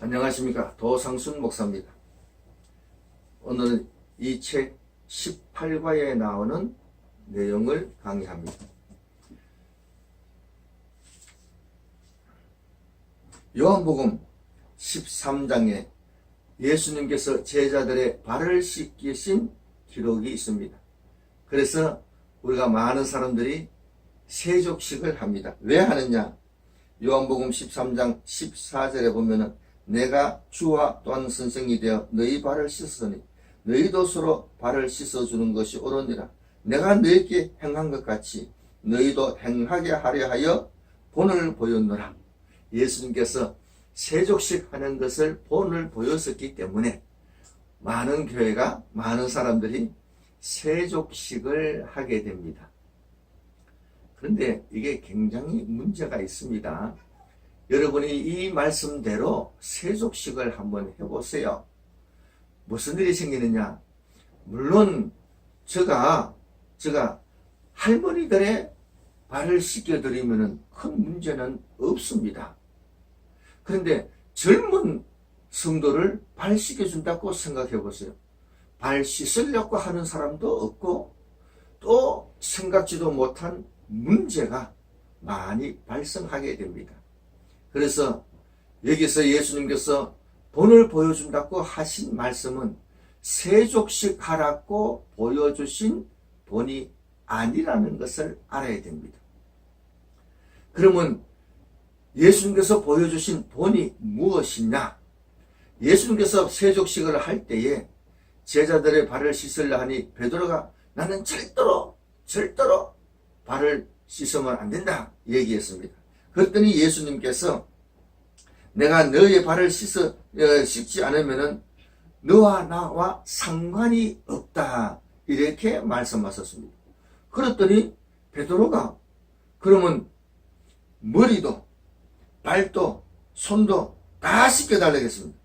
안녕하십니까. 도상순 목사입니다. 오늘은 이 책 18과에 나오는 내용을 강의합니다. 요한복음 13장에 예수님께서 제자들의 발을 씻기신 기록이 있습니다. 그래서 우리가 많은 사람들이 세족식을 합니다. 왜 하느냐? 요한복음 13장 14절에 보면은 내가 주와 또한 선생이 되어 너희 발을 씻으니 너희도 서로 발을 씻어주는 것이 옳으니라. 내가 너희에게 행한 것 같이 너희도 행하게 하려 하여 본을 보였노라. 예수님께서 세족식 하는 것을 본을 보였었기 때문에 많은 교회가, 많은 사람들이 세족식을 하게 됩니다. 그런데 이게 굉장히 문제가 있습니다. 여러분이 이 말씀대로 세족식을 한번 해보세요. 무슨 일이 생기느냐? 물론 제가 할머니들의 발을 씻겨드리면 큰 문제는 없습니다. 그런데 젊은 성도를 발 씻겨준다고 생각해보세요. 발 씻으려고 하는 사람도 없고 또 생각지도 못한 문제가 많이 발생하게 됩니다. 그래서 여기서 예수님께서 본을 보여준다고 하신 말씀은 세족식 하라고 보여주신 본이 아니라는 것을 알아야 됩니다. 그러면 예수님께서 보여주신 본이 무엇이냐? 예수님께서 세족식을 할 때에 제자들의 발을 씻으려 하니 베드로가 나는 절대로 발을 씻으면 안 된다 얘기했습니다. 그랬더니 예수님께서 내가 너의 발을 씻지 않으면 너와 나와 상관이 없다 이렇게 말씀하셨습니다. 그랬더니 베드로가 그러면 머리도 발도 손도 다 씻겨달라고 했습니다.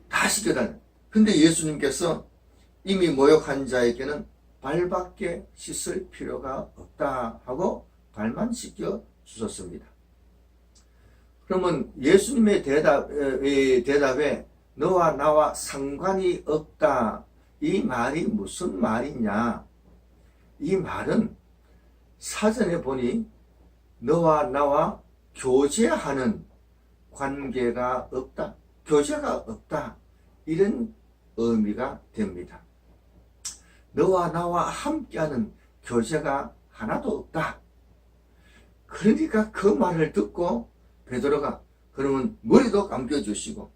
다 씻겨달라. 근데 예수님께서 이미 모욕한 자에게는 발밖에 씻을 필요가 없다 하고 발만 씻겨 주셨습니다. 그러면 예수님의 대답에 너와 나와 상관이 없다 이 말이 무슨 말이냐? 이 말은 사전에 보니 너와 나와 교제하는 관계가 없다, 교제가 없다 이런 의미가 됩니다. 너와 나와 함께하는 교제가 하나도 없다. 그러니까 그 말을 듣고 베드로가 그러면 머리도 감겨주시고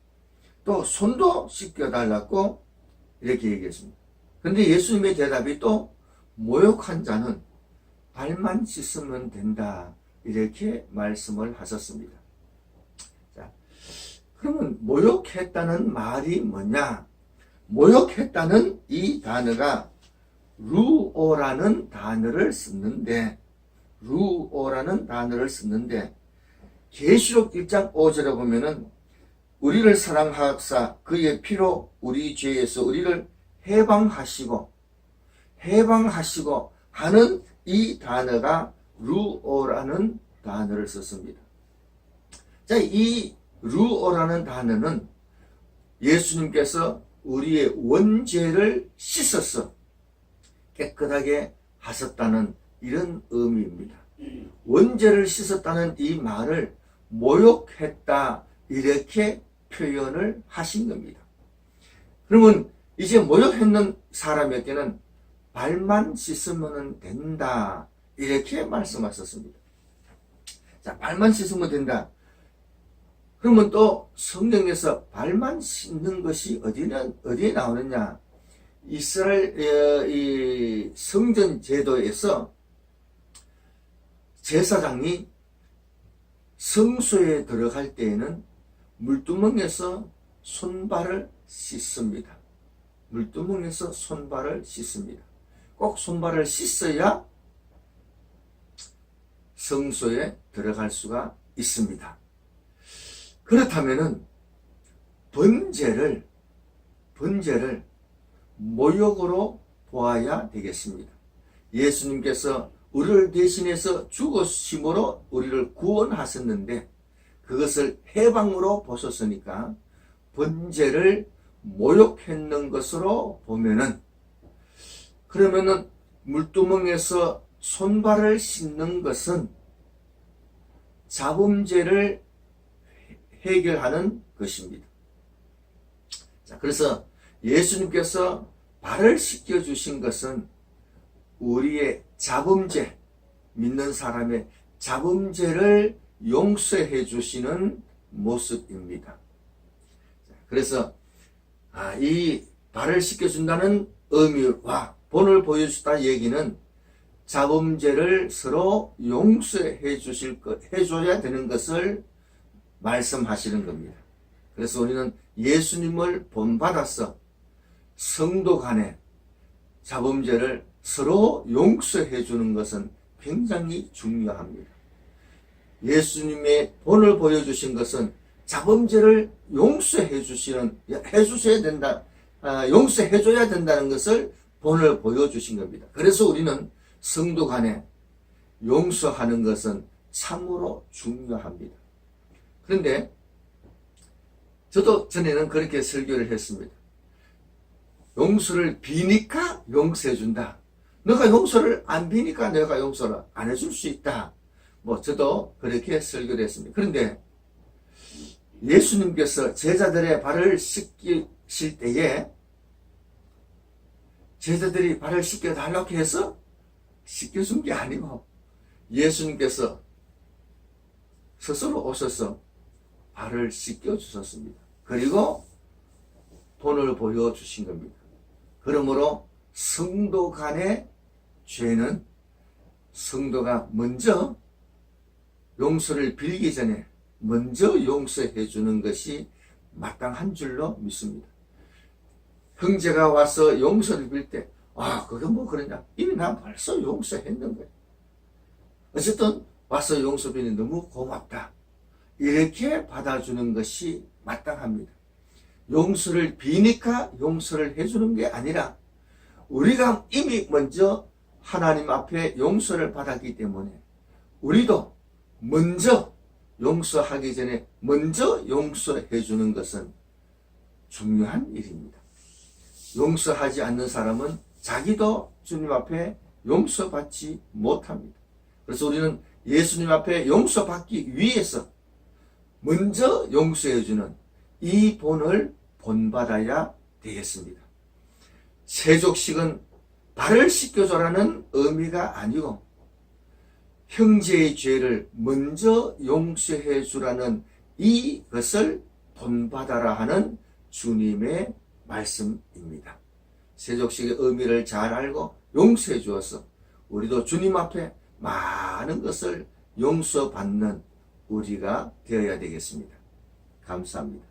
또 손도 씻겨달라고 이렇게 얘기했습니다. 그런데 예수님의 대답이 또 모욕한 자는 발만 씻으면 된다 이렇게 말씀을 하셨습니다. 자, 그러면 모욕했다는 말이 뭐냐? 모욕했다는 이 단어가 루오라는 단어를 쓰는데 계시록 1장 5절에 보면은 우리를 사랑하사 그의 피로 우리 죄에서 우리를 해방하시고 하는 이 단어가 루오라는 단어를 썼습니다. 자, 이 루오라는 단어는 예수님께서 우리의 원죄를 씻어서 깨끗하게 하셨다는 이런 의미입니다. 원죄를 씻었다는 이 말을 모욕했다 이렇게 표현을 하신 겁니다. 그러면 이제 모욕했는 사람에게는 발만 씻으면 된다 이렇게 말씀하셨습니다. 자, 발만 씻으면 된다. 그러면 또 성경에서 발만 씻는 것이 어디에 나오느냐? 이스라엘 이 성전 제도에서 제사장이 성소에 들어갈 때에는 물두멍에서 손발을 씻습니다. 물두멍에서 손발을 씻습니다. 꼭 손발을 씻어야 성소에 들어갈 수가 있습니다. 그렇다면은 번제를 모욕으로 보아야 되겠습니다. 예수님께서 우리를 대신해서 죽으심으로 우리를 구원하셨는데 그것을 해방으로 보셨으니까 번제를 모욕했는 것으로 보면은, 그러면은 물두멍에서 손발을 씻는 것은 잡음죄를 해결하는 것입니다. 자, 그래서 예수님께서 발을 씻겨 주신 것은 우리의 잡음죄, 믿는 사람의 잡음죄를 용서해 주시는 모습입니다. 그래서 이 발을 씻겨준다는 의미와 본을 보여주다 얘기는 잡음죄를 서로 용서해 해줘야 되는 것을 말씀하시는 겁니다. 그래서 우리는 예수님을 본받아서 성도 간에 잡음죄를 서로 용서해 주는 것은 굉장히 중요합니다. 예수님의 본을 보여주신 것은 잡음죄를 용서해 주셔야 된다, 용서해 줘야 된다는 것을 본을 보여주신 겁니다. 그래서 우리는 성도 간에 용서하는 것은 참으로 중요합니다. 그런데 저도 전에는 그렇게 설교를 했습니다. 용서를 비니까 용서해 준다. 너가 용서를 안 비니까 내가 용서를 안 해줄 수 있다. 저도 그렇게 설교를 했습니다. 그런데 예수님께서 제자들의 발을 씻기실 때에 제자들이 발을 씻겨달라고 해서 씻겨준 게 아니고 예수님께서 스스로 오셔서 발을 씻겨주셨습니다. 그리고 본을 보여주신 겁니다. 그러므로 성도 간의 죄는 성도가 먼저 용서를 빌기 전에 먼저 용서해 주는 것이 마땅한 줄로 믿습니다. 형제가 와서 용서를 빌 때, 그게 뭐 그러냐? 이미 난 벌써 용서했는 거야. 어쨌든 와서 용서 비니 너무 고맙다. 이렇게 받아주는 것이 마땅합니다. 용서를 비니까 용서를 해주는 게 아니라 우리가 이미 먼저 하나님 앞에 용서를 받았기 때문에 우리도 먼저 용서하기 전에 먼저 용서해 주는 것은 중요한 일입니다. 용서하지 않는 사람은 자기도 주님 앞에 용서받지 못합니다. 그래서 우리는 예수님 앞에 용서받기 위해서 먼저 용서해 주는 이 본을 본받아야 되겠습니다. 세족식은 발을 씻겨줘라는 의미가 아니고 형제의 죄를 먼저 용서해 주라는 이것을 본받아라 하는 주님의 말씀입니다. 세족식의 의미를 잘 알고 용서해 주어서 우리도 주님 앞에 많은 것을 용서받는 우리가 되어야 되겠습니다. 감사합니다.